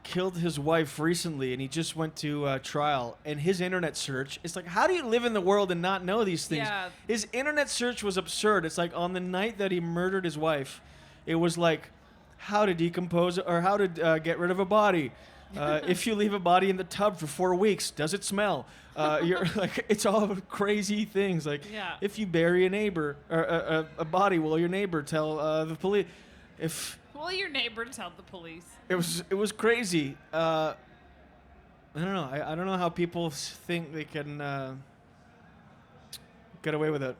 killed his wife recently, and he just went to trial. And his internet search, it's like, how do you live in the world and not know these things? Yeah. His internet search was absurd. It's like on the night that he murdered his wife, it was like how to decompose or how to get rid of a body. If you leave a body in the tub for 4 weeks, does it smell? You're like, it's all crazy things. Like, Yeah. if you bury a neighbor or a body, will your neighbor tell the police? Will your neighbor tell the police? It was crazy. I don't know. I don't know how people think they can get away with it.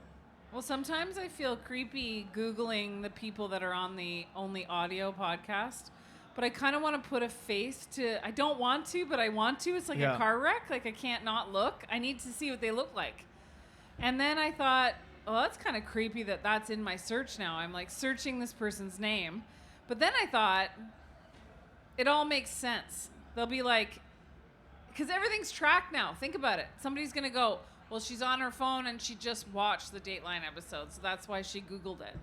Well, sometimes I feel creepy Googling the people that are on the only audio podcast, but I kind of want to put a face to, I don't want to, but I want to. It's like a car wreck. Like I can't not look. I need to see what they look like. And then I thought, oh, that's kind of creepy that that's in my search now. I'm like searching this person's name. But then I thought, it all makes sense. They'll be like, because everything's tracked now. Think about it. Somebody's going to go, well, she's on her phone and she just watched the Dateline episode, so that's why she Googled it.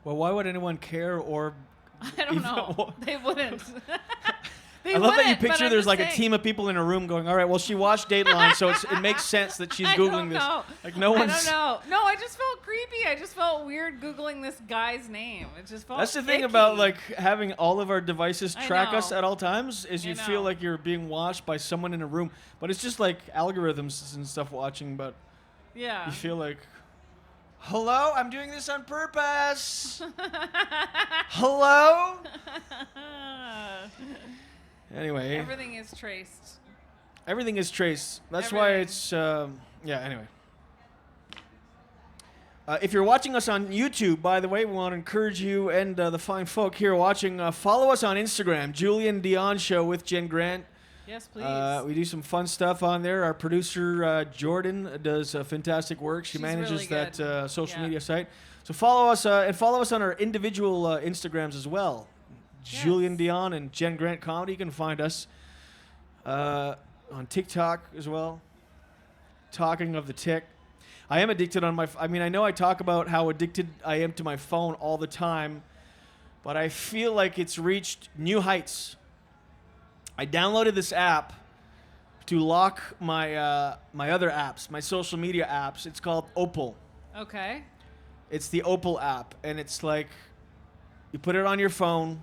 Well, why would anyone care or... I don't know. They wouldn't. I love that you picture there's like a team of people in a room going, all right, well, she watched Dateline, so it makes sense that she's Googling this. Like no one's... I don't know. No, I just felt creepy. I just felt weird Googling this guy's name. It just felt That's the thing icky. about like having all of our devices track us at all times is you feel know. like you're being watched by someone in a room. But it's just like algorithms and stuff watching, but Yeah. you feel like, hello, I'm doing this on purpose. Hello? Anyway. Everything is traced. Everything is traced. That's why it's, anyway. If you're watching us on YouTube, by the way, we want to encourage you and the fine folk here watching, follow us on Instagram, Julien Dionne Show with Jen Grant. Yes, please. We do some fun stuff on there. Our producer, Jordan, does fantastic work. She manages really that social media site. So follow us and follow us on our individual Instagrams as well. Yes. Julien Dionne and Jen Grant Comedy. You can find us on TikTok as well. Talking of the tick. I am addicted on I know I talk about how addicted I am to my phone all the time, but I feel like it's reached new heights. I downloaded this app to lock my my other apps, my social media apps. It's called Opal. Okay. It's the Opal app, and it's like you put it on your phone.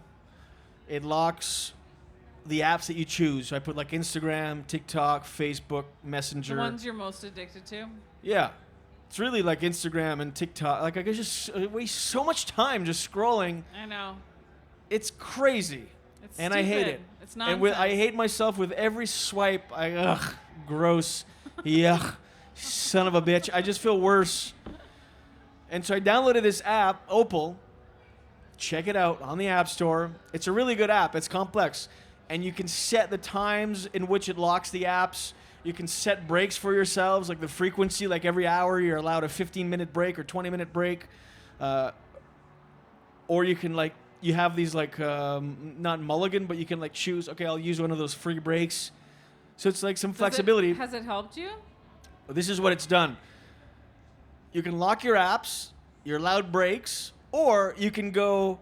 It locks the apps that you choose. So I put like Instagram, TikTok, Facebook, Messenger. The ones you're most addicted to? Yeah. It's really like Instagram and TikTok. Like I could just waste so much time just scrolling. I know. It's crazy. It's and stupid. I hate it. It's nonsense. And I hate myself with every swipe. Gross. Yuck. Son of a bitch. I just feel worse. And so I downloaded this app, Opal. Check it out on the App Store. It's a really good app. It's complex. And you can set the times in which it locks the apps. You can set breaks for yourselves, like the frequency, like every hour you're allowed a 15-minute break or 20-minute break. Or you can like, you have these like, not mulligan, but you can like choose, okay, I'll use one of those free breaks. So it's like some flexibility. Has it helped you? This is what it's done. You can lock your apps, your allowed breaks, or you can go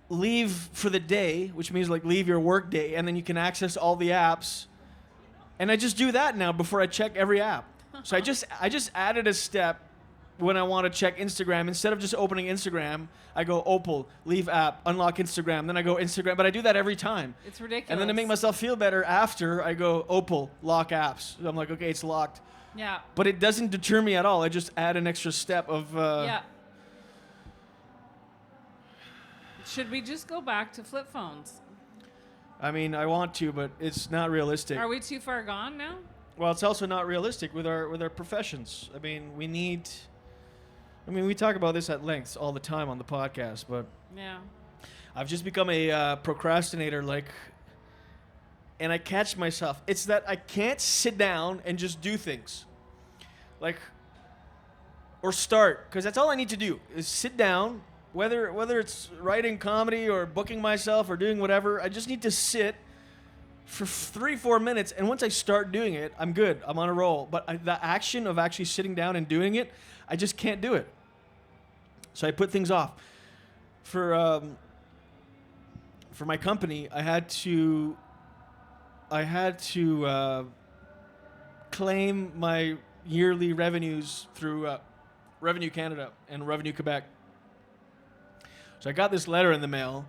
leave for the day, which means like leave your work day, and then you can access all the apps. And I just do that now before I check every app. So I just added a step when I want to check Instagram. Instead of just opening Instagram, I go Opal, leave app, unlock Instagram. Then I go Instagram, but I do that every time. It's ridiculous. And then to make myself feel better after, I go Opal, lock apps. So I'm like, okay, it's locked. Yeah. But it doesn't deter me at all. I just add an extra step of... yeah. Should we just go back to flip phones? I mean, I want to, but it's not realistic. Are we too far gone now? Well, it's also not realistic with our professions. I mean, we talk about this at length all the time on the podcast, but Yeah. I've just become a procrastinator, like, and I catch myself. It's that I can't sit down and just do things, like, or start, because that's all I need to do is sit down. Whether it's writing comedy or booking myself or doing whatever, I just need to sit for 3-4 minutes, and once I start doing it, I'm good. I'm on a roll. But the action of actually sitting down and doing it, I just can't do it. So I put things off. For my company, I had to claim my yearly revenues through Revenue Canada and Revenue Quebec. So I got this letter in the mail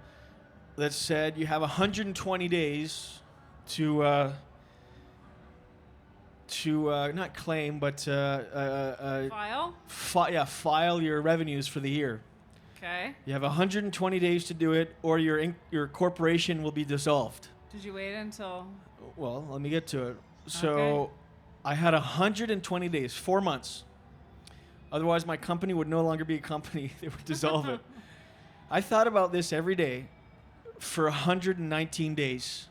that said you have 120 days to not claim, but File? File your revenues for the year. Okay. You have 120 days to do it, or your corporation will be dissolved. Did you wait until... Well, let me get to it. So Okay. I had 120 days, 4 months, Otherwise, my company would no longer be a company. They would dissolve it. I thought about this every day for 119 days.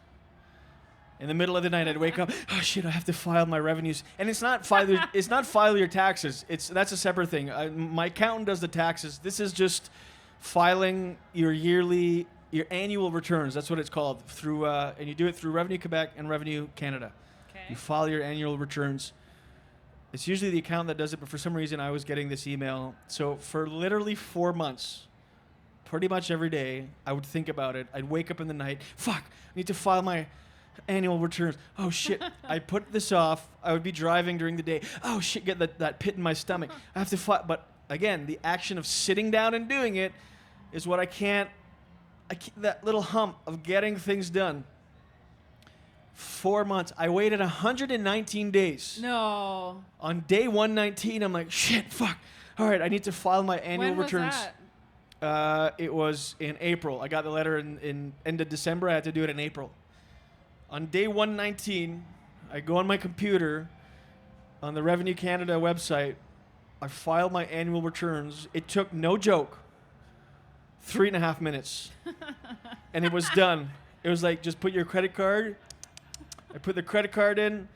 In the middle of the night, I'd wake up. Oh shit! I have to file my revenues, and it's not file your taxes. That's a separate thing. My accountant does the taxes. This is just filing your annual returns. That's what it's called. And you do it through Revenue Quebec and Revenue Canada. Okay. You file your annual returns. It's usually the accountant that does it, but for some reason I was getting this email. So for literally 4 months, pretty much every day, I would think about it. I'd wake up in the night. Fuck! I need to file my annual returns. Oh shit! I put this off. I would be driving during the day. Oh shit! Get that pit in my stomach. I have to file. But again, the action of sitting down and doing it is what I can't. That little hump of getting things done. 4 months. I waited 119 days. No. On day 119, I'm like, shit, fuck. All right, I need to file my annual returns. When was that? It was in April. I got the letter in end of December. I had to do it in April. On day 119, I go on my computer on the Revenue Canada website. I filed my annual returns. It took, no joke, 3.5 minutes. And it was done. It was like, just put your credit card. I put the credit card in,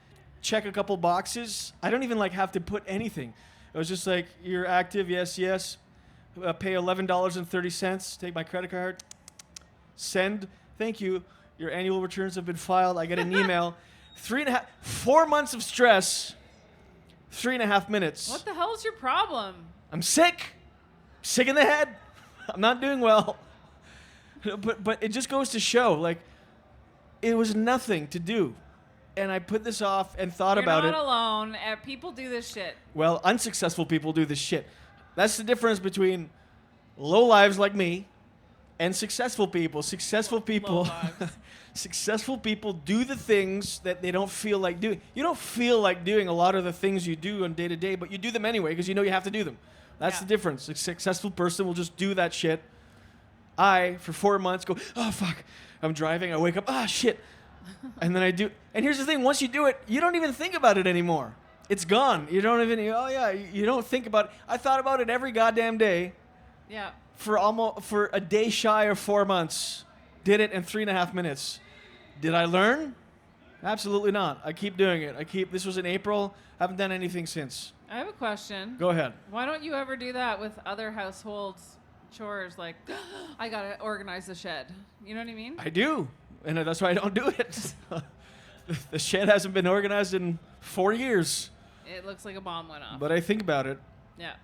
check a couple boxes. I don't even have to put anything. It was just like, you're active, yes. Pay $11.30, take my credit card. Send, thank you. Your annual returns have been filed. I get an email. 4 months of stress, 3.5 minutes. What the hell is your problem? I'm sick in the head. I'm not doing well. But it just goes to show, it was nothing to do. And I put this off and thought about it. You're not alone. People do this shit. Well, unsuccessful people do this shit. That's the difference between low lives like me and successful people. Successful people do the things that they don't feel like doing. You don't feel like doing a lot of the things you do on day to day, but you do them anyway because you know you have to do them. That's the difference. A successful person will just do that shit. I, for 4 months, go, oh, fuck. I'm driving. I wake up, ah, shit. And then I do. And here's the thing. Once you do it, you don't even think about it anymore. It's gone. You don't even, you don't think about it. I thought about it every goddamn day. Yeah. For a day shy of 4 months. Did it in 3.5 minutes. Did I learn? Absolutely not. I keep doing it. This was in April. Haven't done anything since. I have a question. Go ahead. Why don't you ever do that with other households? Chores, like, I gotta organize the shed. You know what I mean? I do, and that's why I don't do it. The shed hasn't been organized in 4 years. It looks like a bomb went off. But I think about it. Yeah.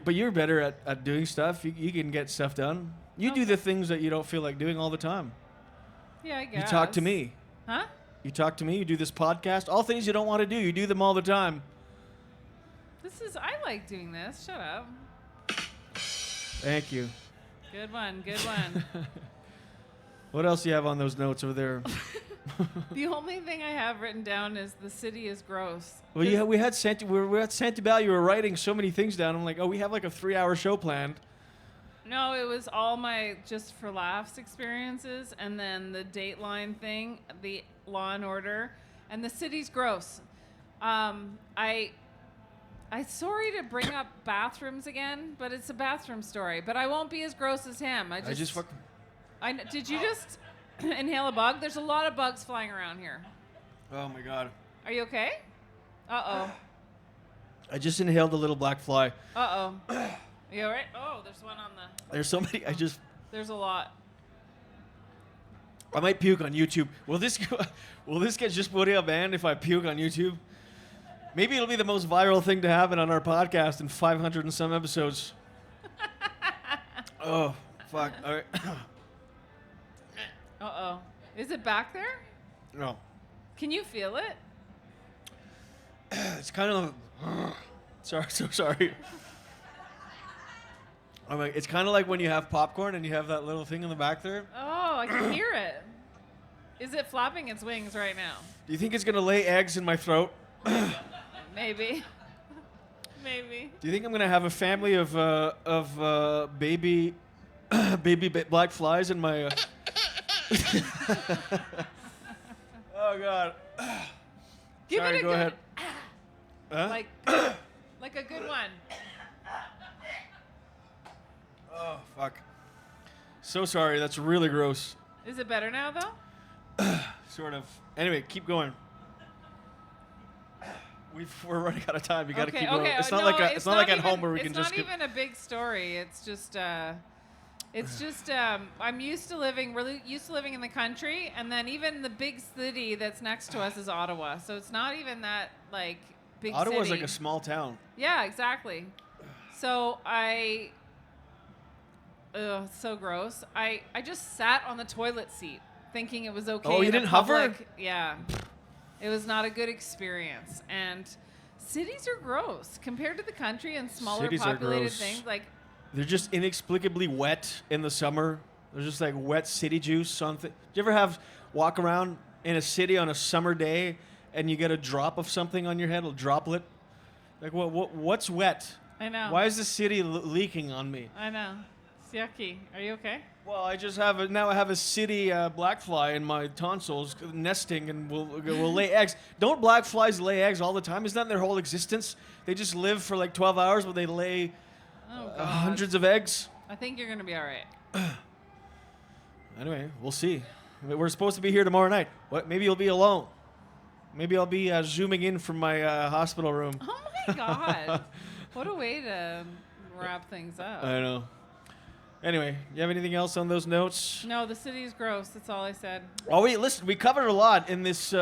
But you're better at doing stuff. You can get stuff done. You do the things that you don't feel like doing all the time. Yeah, I guess. You talk to me. Huh? You talk to me. You do this podcast. All things you don't want to do. You do them all the time. I like doing this. Shut up. Thank you. Good one. What else do you have on those notes over there? The only thing I have written down is the city is gross. Well, yeah, we were at Santibel. You were writing so many things down. I'm like, we have like a 3-hour show planned. No, it was all my Just For Laughs experiences, and then the Dateline thing, the Law and Order, and the city's gross. I'm sorry to bring up bathrooms again, but it's a bathroom story. But I won't be as gross as him. Did you just inhale a bug? There's a lot of bugs flying around here. Oh my God. Are you okay? Uh-oh. I just inhaled a little black fly. Uh-oh. You all right? Oh, there's one on the... There's so many. There's a lot. I might puke on YouTube. Will this get just put in a ban if I puke on YouTube? Maybe it'll be the most viral thing to happen on our podcast in 500 and some episodes. Oh, fuck. All right. Uh-oh. Is it back there? No. Can you feel it? It's kind of... Sorry, so sorry. I'm like, it's kind of like when you have popcorn and you have that little thing in the back there. Oh, I can hear it. Is it flapping its wings right now? Do you think it's going to lay eggs in my throat? Maybe. Maybe. Do you think I'm going to have a family of baby black flies in my... Oh, God. Give Sorry, it a go good... ahead. Huh? Like... Like a good one. Oh, fuck. So sorry. That's really gross. Is it better now, though? Sort of. Anyway, keep going. We're running out of time. You got to keep going. It's not it's not like at home where we can just. It's not even a big story. It's just. I'm used to living in the country, and then even the big city that's next to us is Ottawa. So it's not even that like big. Ottawa's city. like a small town. Yeah, exactly. So so gross. I just sat on the toilet seat thinking it was okay. Oh, you didn't hover? Yeah. It was not a good experience. And cities are gross compared to the country and smaller Cities are populated gross. things. Like, They're just inexplicably wet in the summer. There's just like wet city juice on. Do you ever walk around in a city on a summer day and you get a drop of something on your head, a droplet? Like what's wet? I know. Why is the city leaking on me? I know. It's yucky. Are you okay? Well, I just have a city black fly in my tonsils nesting and will lay eggs. Don't black flies lay eggs all the time? Isn't that their whole existence? They just live for like 12 hours, but they lay hundreds of eggs. I think you're going to be all right. Anyway, we'll see. We're supposed to be here tomorrow night. What? Maybe you'll be alone. Maybe I'll be zooming in from my hospital room. Oh, my God. What a way to wrap things up. I know. Anyway, you have anything else on those notes? No, the city's gross. That's all I said. Oh, wait, listen. We covered a lot in this.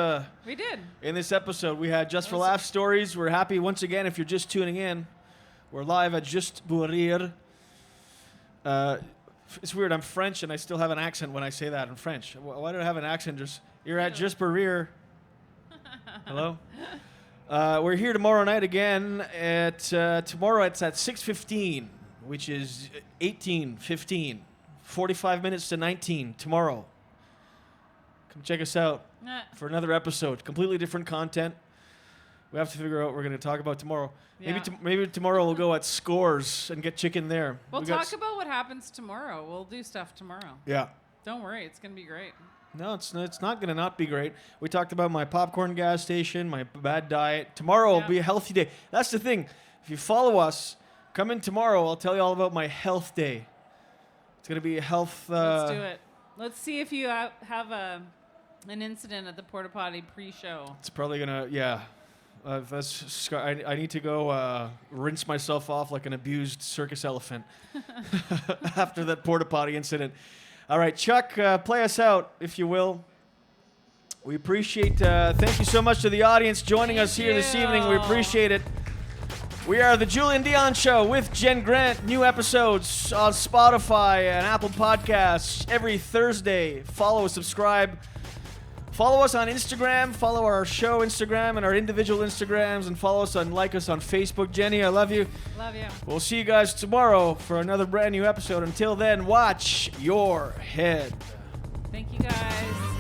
We did. In this episode, we had Just For Laughs stories. We're happy once again if you're just tuning in. We're live at Just For Rire. It's weird. I'm French and I still have an accent when I say that in French. Why do I have an accent? You're at Just For Rire. Hello. We're here tomorrow night again. Tomorrow it's at 6:15, which is 18:15. 45 minutes to 19 tomorrow. Come check us out for another episode. Completely different content. We have to figure out what we're going to talk about tomorrow. Yeah. Maybe tomorrow we'll go at Scores and get chicken there. We'll talk about what happens tomorrow. We'll do stuff tomorrow. Yeah. Don't worry. It's going to be great. No, it's not going to not be great. We talked about my popcorn gas station, my bad diet. Tomorrow will be a healthy day. That's the thing. If you follow us, come in tomorrow. I'll tell you all about my health day. It's going to be a health... Let's do it. Let's see if you have an incident at the Porta Potty pre-show. It's probably going to... Yeah. I need to go rinse myself off like an abused circus elephant after that Porta Potty incident. All right, Chuck, play us out, if you will. We appreciate... thank you so much to the audience joining us here this evening. We appreciate it. We are the Julien Dionne Show with Jen Grant. New episodes on Spotify and Apple Podcasts every Thursday. Follow, subscribe. Follow us on Instagram. Follow our show Instagram and our individual Instagrams. And follow us and like us on Facebook. Jenny, I love you. Love you. We'll see you guys tomorrow for another brand new episode. Until then, watch your head. Thank you, guys.